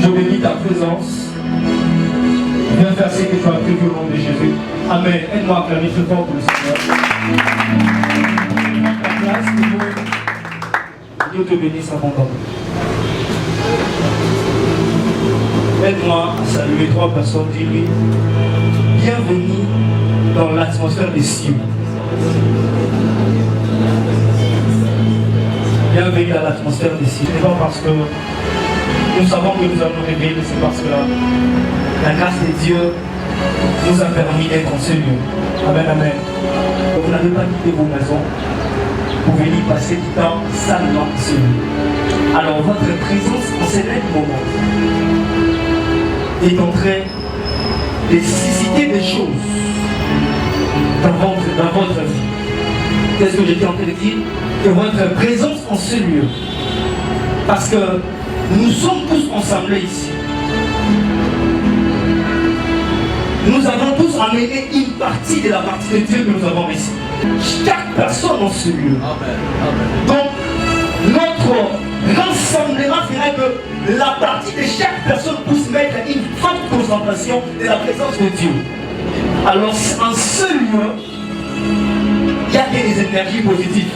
Je bénis ta présence. Viens faire ce que tu as prévu au nom de Jésus. Amen. Aide-moi à acclamer ce fort pour le Seigneur. Ta place, Dieu te bénisse abondamment. Aide-moi à saluer 3 personnes. Dis-lui, bienvenue dans l'atmosphère des cieux. Bienvenue dans l'atmosphère des cieux. Ce n'est pas parce que nous savons que nous allons révéler, c'est parce que la grâce de Dieu nous a permis d'être en ce lieu. Amen, amen. Vous n'avez pas quitté vos maisons pour venir passer du temps salement en ce lieu. Alors votre présence en ce même moment est en train de susciter des choses dans votre vie. Qu'est-ce que j'étais en train de dire? Que votre présence en ce lieu, parce que nous sommes tous ensemble ici. Nous avons tous amené une partie de la partie de Dieu que nous avons ici. Chaque personne en ce lieu. Donc, notre rassemblement ferait que la partie de chaque personne puisse mettre une forte concentration de la présence de Dieu. Alors, en ce lieu, il n'y a que des énergies positives.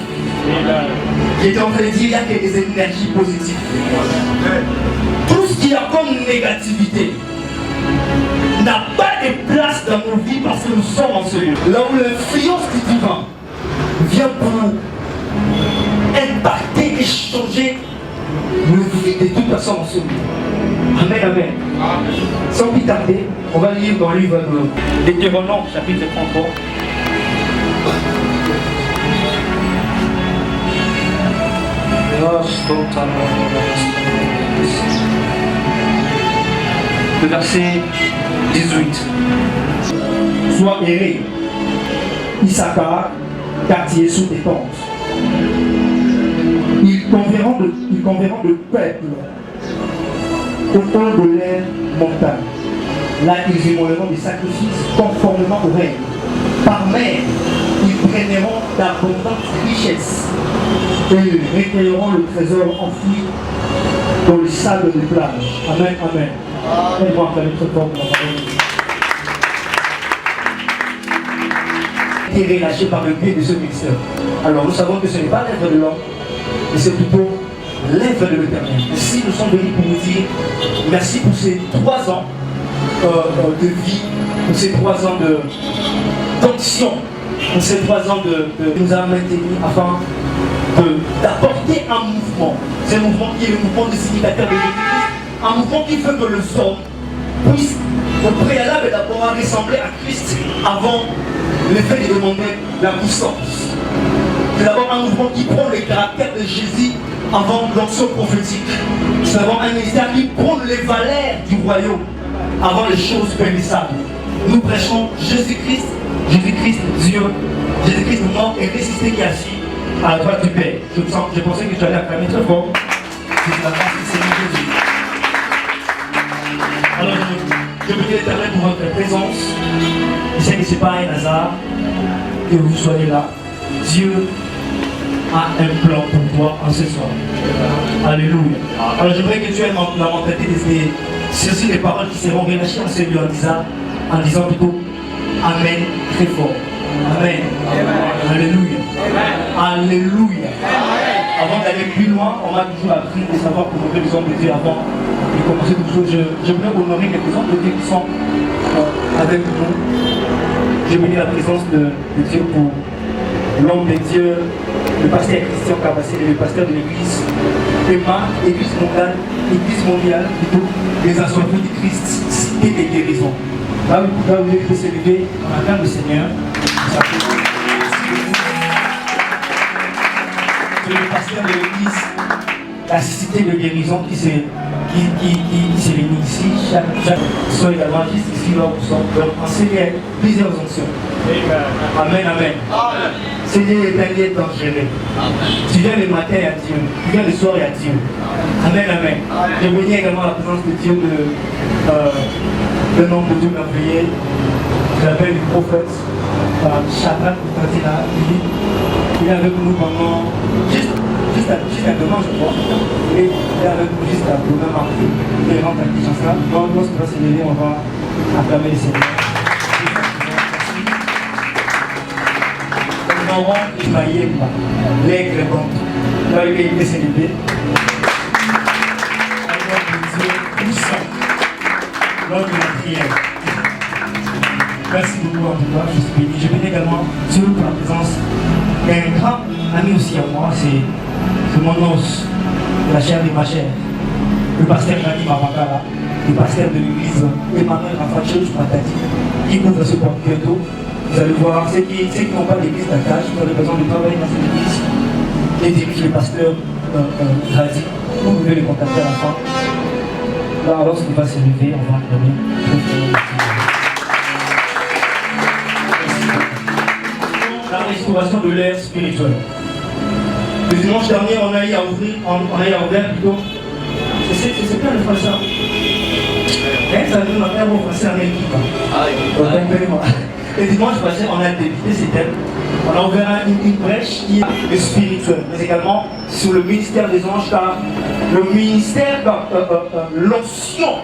Il est en train de dire qu'il n'y a que des énergies positives. Tout ce qu'il y a comme négativité n'a pas de place dans nos vies parce que nous sommes en ce lieu. Là où l'influence du divin vient pour impacter et changer le vie de toute personne en ce lieu. Amen, amen. Sans plus tarder, on va lire dans le livre de Deutéronome, chapitre 33. Le verset 18. Sois erré, Issachar, car tu es sous tes tentes. Ils converront de peuple au fond de l'air montagne. Là, ils immoleront des sacrifices conformément au règne. Par mer, ils prendront d'abondantes richesses et recueilleront le trésor enfoui dans le sable des plages. Amen, amen. Elle va acclamer très fort pour la parole. Et relâché par le biais de ce ministère. Alors nous savons que ce n'est pas l'œuvre de l'homme, mais c'est plutôt l'œuvre de l'Éternel. Ainsi nous sommes venus pour vous dire merci pour ces 3 ans de vie, pour ces 3 ans d'onction, pour ces 3 ans de nous a maintenus afin d'apporter un mouvement. C'est un mouvement qui est le mouvement du significateur de Jésus-Christ, un mouvement qui fait que le homme puisse au préalable d'abord ressembler à Christ avant le fait de demander la puissance. C'est d'abord un mouvement qui prend le caractère de Jésus avant l'onction prophétique. C'est d'abord un ministère qui prend les valeurs du royaume avant les choses périssables. Nous prêchons Jésus-Christ, Jésus-Christ Dieu, Jésus-Christ mort et ressuscité qui est assis à la droite du Père. Je pensais que tu allais acclamer très fort. C'est la grâce du Seigneur Jésus. Alors je bénis l'Éternel pour votre présence. Je sais que ce n'est pas un hasard que vous soyez là. Dieu a un plan pour toi en ce soir. Alléluia. Alors j'aimerais que tu aies la mentalité de ceci les paroles qui seront relâchées en ce lieu en disant plutôt Amen très fort. Amen. Alléluia. Alléluia. Avant d'aller plus loin, on m'a toujours appris de savoir pour honorer les hommes de Dieu avant de commencer toute chose. J'aimerais honorer quelques hommes de Dieu qui sont avec nous. Je bénis la présence de Dieu pour l'homme de Dieu, le pasteur Christian Cabassé, le pasteur de l'église Emma, église mondiale, plutôt, les assoiffés du Christ, cité des guérisons. Là où vous pouvez se lever, on acclame le Seigneur. C'est le pasteur de l'église, la cité de guérison qui se réunit ici, chaque soir également, juste ici, là où nous sommes. Donc, enseigner plusieurs onctions. Amen, amen. Seigneur l'éternel est enchaîné. Tu viens le matin à Dieu, tu viens le soir à Dieu. Amen, amen. Je bénis également la présence de Dieu, le nom de Dieu m'a prié. Je l'appelle le prophète Shadrach Constantina. Il est avec nous pendant juste un moment, je crois. Et il est avec nous juste à Bruno Marquis. Il rentre à Kinshasa. Donc, lorsqu'on va se lever, on va acclamer le Seigneur. Nous aurons Imaïemba, l'aigle bon. Là, il est célébré. Alors, Dieu puissant, lors de la prière. Merci beaucoup en tout cas, je suis béni. Je bénis également Dieu pour la présence d'un grand ami aussi à moi, c'est mon os, la chair de ma chair, le pasteur Nani Mabakala, le pasteur de l'église Emmanuel Rafael Matati, qui ouvre ce porte bientôt. Vous allez voir, ceux qui n'ont pas d'église d'attache, qui ont besoin de travailler dans cette église, et dirige le pasteur Radi, vous pouvez le contacter à la fin. Là, lorsqu'il va se lever, on va donner. La restauration de l'ère spirituelle. Le dimanche dernier, on a eu à ouvrir plutôt. C'est bien le français. Ça nous a fait un français en équipe. Le dimanche passé, on a débuté ces thèmes. On a ouvert une brèche qui est spirituelle, mais également sur le ministère des anges, car le ministère, l'onction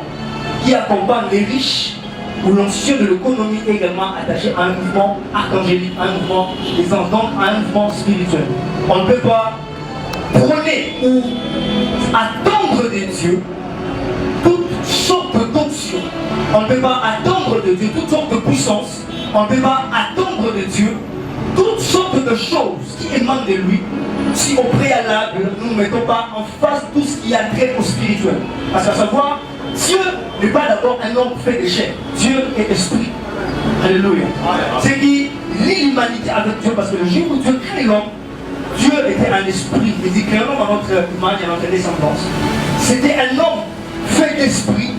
qui accompagne les riches, ou l'onction de l'économie est également attachée à un mouvement archangélique, à un mouvement des anges, donc à un mouvement spirituel. On ne peut pas prôner ou attendre de Dieu toutes sortes d'onction. On ne peut pas attendre de Dieu toutes sortes de puissance. On ne peut pas attendre de Dieu toutes sortes de choses qui émanent de lui si au préalable nous ne mettons pas en face tout ce qui a trait au spirituel. Parce qu'à savoir, Dieu n'est pas d'abord un homme fait de chair. Dieu est esprit. Alléluia. C'est qui lie l'humanité avec Dieu, parce que le jour où Dieu crée l'homme, Dieu était un esprit. Il dit créons à notre image et à notre descendance. C'était un homme fait d'esprit,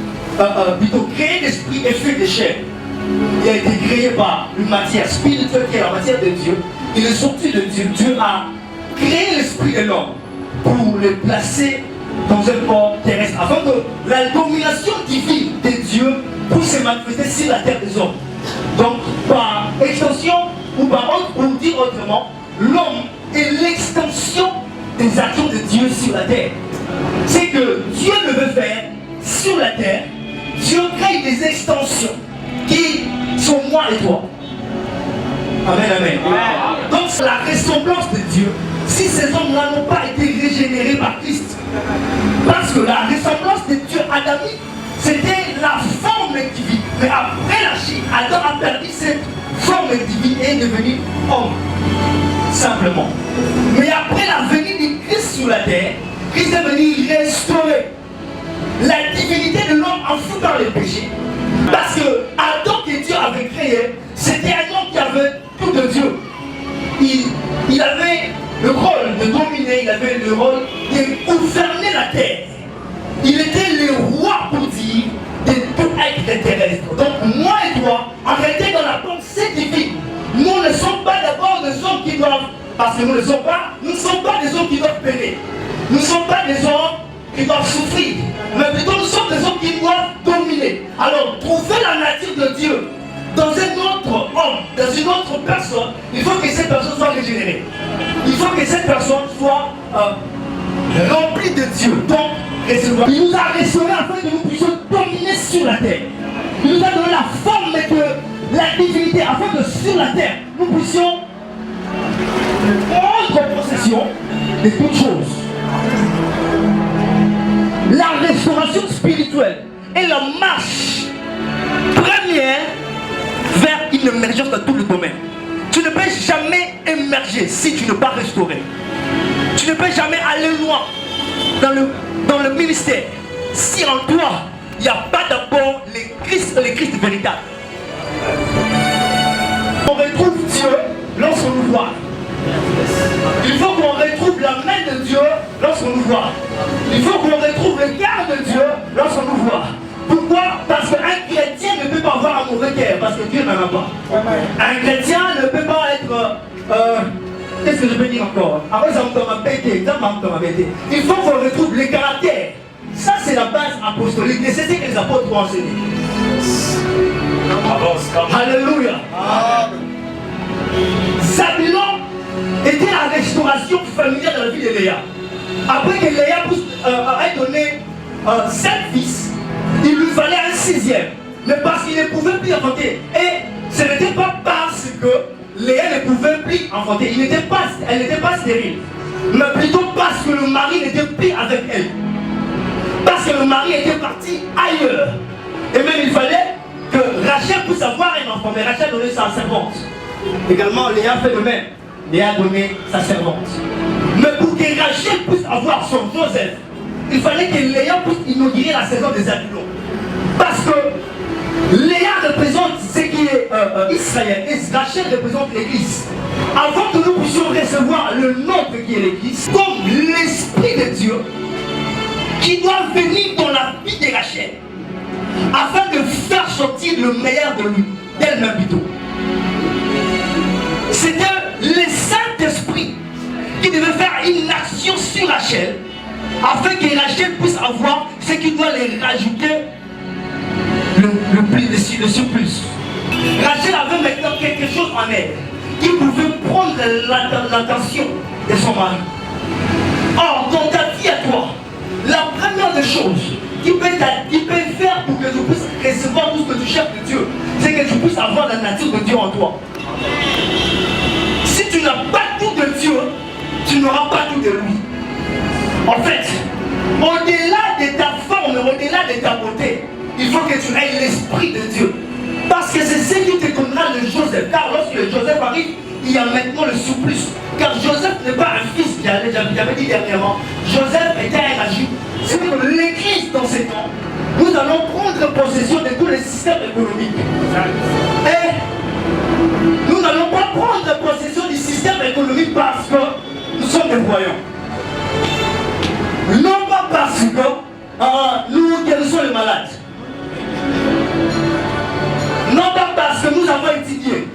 plutôt créé d'esprit et fait de chair. Il a été créé par une matière spirituelle qui est la matière de Dieu. Il est sorti de Dieu. Dieu a créé l'esprit de l'homme pour le placer dans un corps terrestre, afin que la domination divine de manifester sur la terre des hommes. Donc, par extension, ou par autre, pour dire autrement, l'homme est l'extension des actions de Dieu sur la terre. C'est que Dieu ne veut faire sur la terre, Dieu crée des extensions qui sont moi et toi. Amen, amen. Donc la ressemblance de Dieu, si ces hommes-là n'ont pas été régénérés par Christ, parce que la ressemblance de Dieu adamique, c'était la forme divine. Mais après la chute, Adam a perdu cette forme divine et est devenu homme. Simplement. Mais après la venue du Christ sur la terre, Christ est venu restaurer la divinité de l'homme en foutant les péchés. Parce que Adam que Dieu avait créé, c'était un homme qui avait tout de Dieu. Il avait le rôle de dominer, il avait le rôle de gouverner la terre. Il était le roi pour dire de tout être terrestre. Donc moi et toi, en réalité dans la pensée divine, nous ne sommes pas d'abord des hommes qui doivent, parce que nous ne sommes pas des hommes qui doivent peiner. Nous ne sommes pas des hommes qui doivent souffrir, mais plutôt nous sommes des hommes qui doivent dominer. Alors trouver la nature de Dieu dans un autre homme, dans une autre personne, il faut que cette personne soit régénérée. Il faut que cette personne soit remplie de Dieu. Donc, il nous a restaurés afin que nous puissions dominer sur la terre. Il nous a donné la forme de la divinité afin que sur la terre, nous puissions prendre possession de toutes choses. La restauration spirituelle est la marche première vers une émergence dans tout le domaine. Tu ne peux jamais émerger si tu ne pas restaurer. Tu ne peux jamais aller loin dans le ministère si en toi il n'y a pas d'abord les Christ véritables. On retrouve Dieu lorsqu'on nous voit. Il faut qu'on retrouve la main de Dieu lorsqu'on nous voit. Il faut qu'on retrouve le cœur de Dieu lorsqu'on nous voit. Pourquoi? Parce qu'un chrétien ne peut pas avoir un mauvais cœur, parce que Dieu n'en a pas. Un chrétien ne peut pas être... qu'est-ce que je peux dire encore? Il faut qu'on retrouve le caractère. Ça, c'est la base apostolique. Et c'est ce que les apôtres ont enseigné. Alléluia. Zabulon était la restauration familiale dans la vie de Léa. Après que Léa ait donné 5 fils, il lui fallait un 6e. Mais parce qu'il ne pouvait plus enfanter. Et ce n'était pas parce que Léa ne pouvait plus enfanter. Elle n'était pas stérile. Mais plutôt parce que le mari n'était plus avec elle. Parce que le mari était parti ailleurs. Et même il fallait que Rachel puisse avoir un enfant. Mais Rachel a donné sa servante. Également, Léa fait le même. Léa a donné sa servante. Mais pour que Rachel puisse avoir son Joseph, il fallait que Léa puisse inaugurer la saison des Zabulons. Parce que Léa représente ce qui est Israël et Rachel représente l'Église. Avant que nous puissions recevoir le nôtre qui est l'Église, comme l'Esprit de Dieu qui doit venir dans la vie de Rachel afin de faire sortir le meilleur de lui, d'elle-même plutôt. C'était le Saint-Esprit qui devait faire une action sur Rachel afin que Rachel puisse avoir ce qui doit lui rajouter le surplus. Rachel avait maintenant quelque chose en elle qui pouvait prendre l'attention de son mari. Or, dans ta vie à toi, la première des choses qui peut faire pour que tu puisses recevoir tout ce que tu cherches de Dieu, c'est que tu puisses avoir la nature de Dieu en toi. Si tu n'as pas tout de Dieu, tu n'auras pas tout de lui. En fait, au-delà de ta forme, au-delà de ta beauté, il faut que tu aies l'Esprit de Dieu. Parce que c'est ce qui te donnera le Joseph. Car lorsque Joseph arrive, il y a maintenant le surplus. Car Joseph n'est pas un fils, j'avais dit dernièrement. Joseph était un agi. C'est que l'Église dans ces temps, nous allons prendre possession de tous les systèmes économiques. Et nous n'allons pas prendre possession du système économique parce que nous sommes des voyants. Non pas parce que nous guérissons les malades. Non pas parce que nous avons étudié.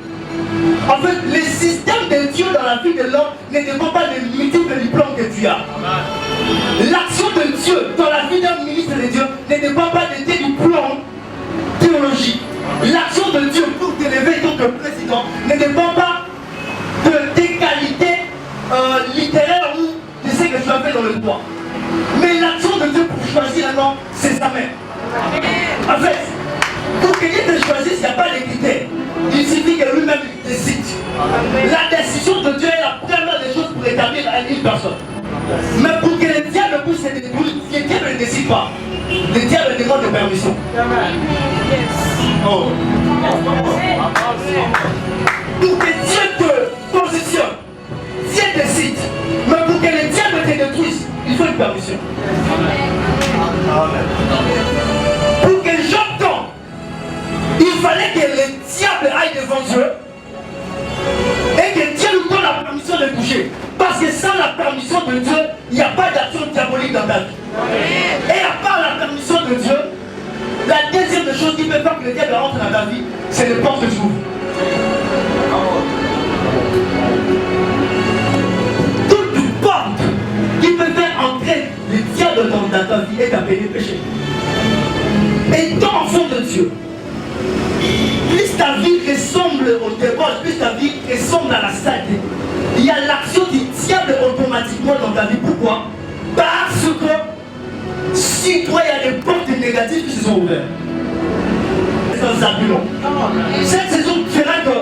En fait, le système de Dieu dans la vie de l'homme ne dépend pas des multiples diplômes que tu as. L'action de Dieu dans la vie d'un ministre de Dieu ne dépend pas de tes diplômes théologiques. nom, c'est sa main. En fait, pour qu'il te choisisse, il n'y a pas de critères. Il suffit que lui-même décide. La décision de Dieu est la première des choses pour établir une personne. Mais pour que le diable puisse se détruire, le diable ne décide pas. Le diable demande de permission. Oh. Pour que Dieu te positionne, Dieu décide. Mais pour que le diable te détruise, il faut une permission. Pour que Job tombe, il fallait que le diable aille devant Dieu et que Dieu lui donne la permission de toucher. Parce que sans la permission de Dieu, il n'y a pas d'action diabolique dans ta vie. Et à part la permission de Dieu, la deuxième chose qui peut faire que le diable rentre dans ta vie, c'est les portes que tu ouvres. Toute porte qui peut faire entrer le diable dans ta vie est appelée péché. Et dans le fond de Dieu, plus ta vie ressemble au débauche, plus ta vie ressemble à la saleté, il y a l'action du diable automatiquement dans ta vie. Pourquoi? Parce que si toi il y a des portes négatives qui se sont ouvertes. C'est un Zabulon. Cette saison fera que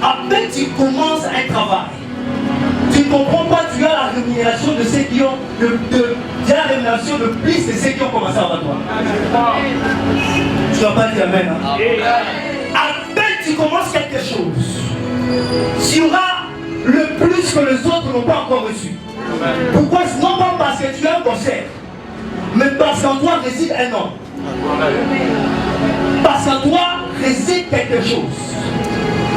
à peine tu commences un travail, tu ne comprends pas, tu as la rémunération de ceux qui ont tu as la rémunération de plus de ceux qui ont commencé avant toi. Tu ne vas pas dire amen. Hein? À peine tu commences quelque chose, tu auras le plus que les autres n'ont pas encore reçu. Pourquoi? Non pas parce que tu es un concert, mais parce qu'en toi réside un homme. Parce qu'en toi réside quelque chose.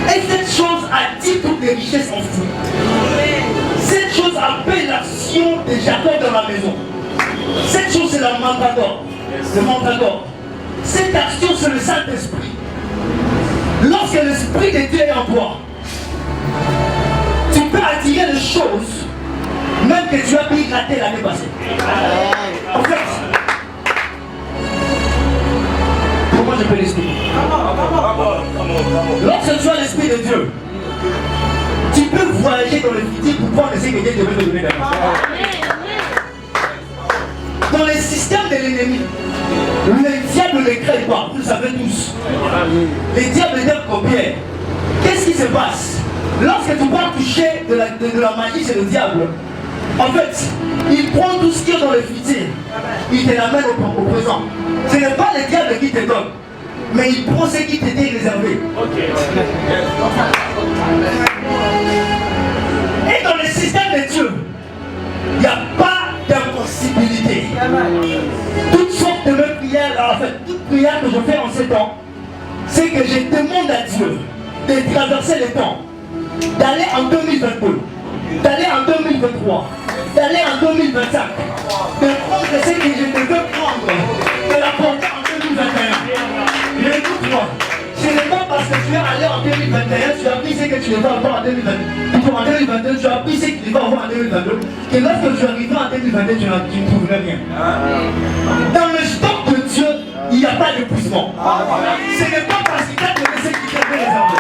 Et cette chose attire toutes les richesses enfouies. Cette chose appelle l'action de Jacob dans la maison. Cette chose c'est la mandragore. Le mandragore. Cette action c'est le Saint-Esprit. Lorsque l'Esprit de Dieu est en toi, tu peux attirer les choses même que tu as pu rater l'année passée. En fait, comment je peux l'expliquer? Lorsque tu as l'Esprit de Dieu, tu peux voyager dans le futur pour voir ce que Dieu devait te donner d'abord. Dans les systèmes de l'ennemi, le diable ne crée pas, vous le savez tous. Les diables n'aiment copier. Qu'est-ce qui se passe? Lorsque tu vas toucher de la magie chez le diable, en fait, il prend tout ce qui est dans le futur, il te l'amène au présent. Ce n'est pas le diable qui te donne, mais il prend ce qui t'était réservé. Et dans le système de Dieu, il n'y a pas d'impossibilité. Toutes sortes de mes prières, en fait, toute prière que je fais en ces temps, c'est que je demande à Dieu de traverser les temps, d'aller en 2022, d'aller en 2023, d'aller en 2025, de prendre ce que je devais prendre, de l'apporter en 2021. Mais écoute-moi, ce n'est pas parce que tu es allé en 2021, tu as pris ce que tu devais avoir en 2022, en 2022, tu as pris ce que tu devais avoir en 2022, que lorsque tu arriveras en 2022, tu ne trouveras rien. Dans le stock de Dieu, il n'y a pas d'épuisement. Ce n'est pas parce qu'il t'a donné ce qu'il t'avait réservé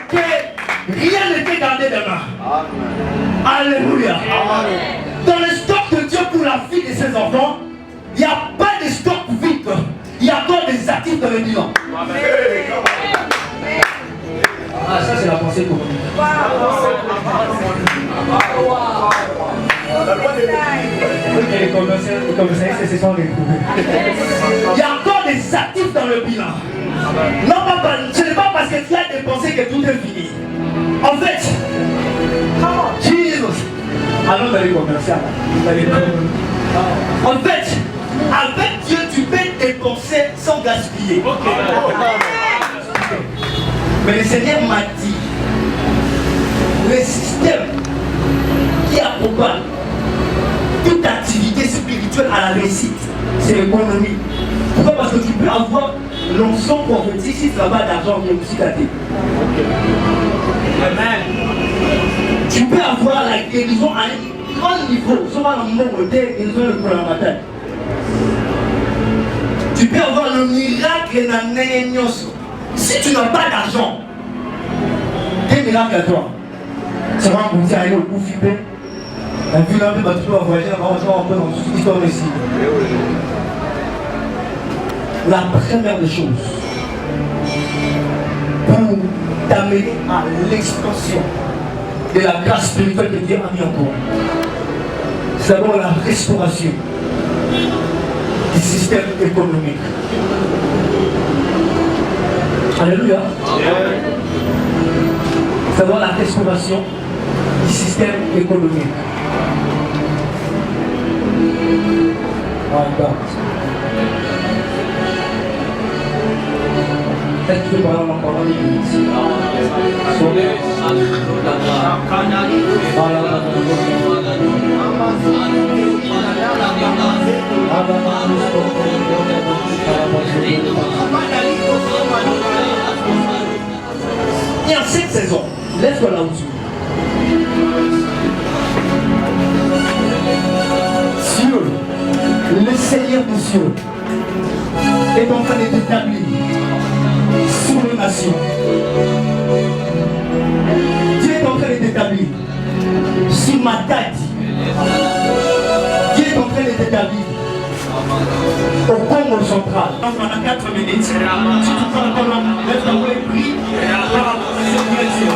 que rien n'était gardé demain. Alléluia. Dans le stock de Dieu pour la vie de ses enfants, il n'y a pas de stock vide. Il y a encore des actifs dans le bilan. Ah, ça c'est la pensée commune. Les commercialistes se sont retrouvés. Il y a encore des actifs dans le bilan. Non, ce n'est pas parce que tu as dépensé que tout est fini. En fait, Jesus. Allons dans les commerciales. En fait, avec Dieu, tu peux dépenser sans gaspiller. Mais le Seigneur m'a dit, le système qui accompagne toute activité spirituelle à la réussite, c'est l'économie. Pourquoi? Parce que tu peux avoir l'onction prophétique si tu n'as pas d'argent qui est aussi gâté. Tu peux avoir la guérison à un grand niveau, souvent dans mon côté, guérison le matin. Tu peux avoir le miracle dans les. Si tu n'as pas d'argent, quel miracle à toi? Ça va vous dire aller au coup fiber. Un film un peu va voyager, on va un peu dans cette histoire ici. La première des choses, pour t'amener à l'expansion de la grâce spirituelle que Dieu a mis en toi, c'est d'abord la restauration du système économique. Alléluia. C'est d'abord la restauration du système économique. Peut-être que pendant les minutes. Et en cette saison, laisse-toi là au-dessus. Dieu, le Seigneur des cieux, est en train de t'établir sur les nations. Dieu est en train de t'établir sur Matadi. Dieu est en train de t'établir au Congo central. Pendant 4 minutes, si tu prends la colonne, lève-toi et prie par rapport à cette direction.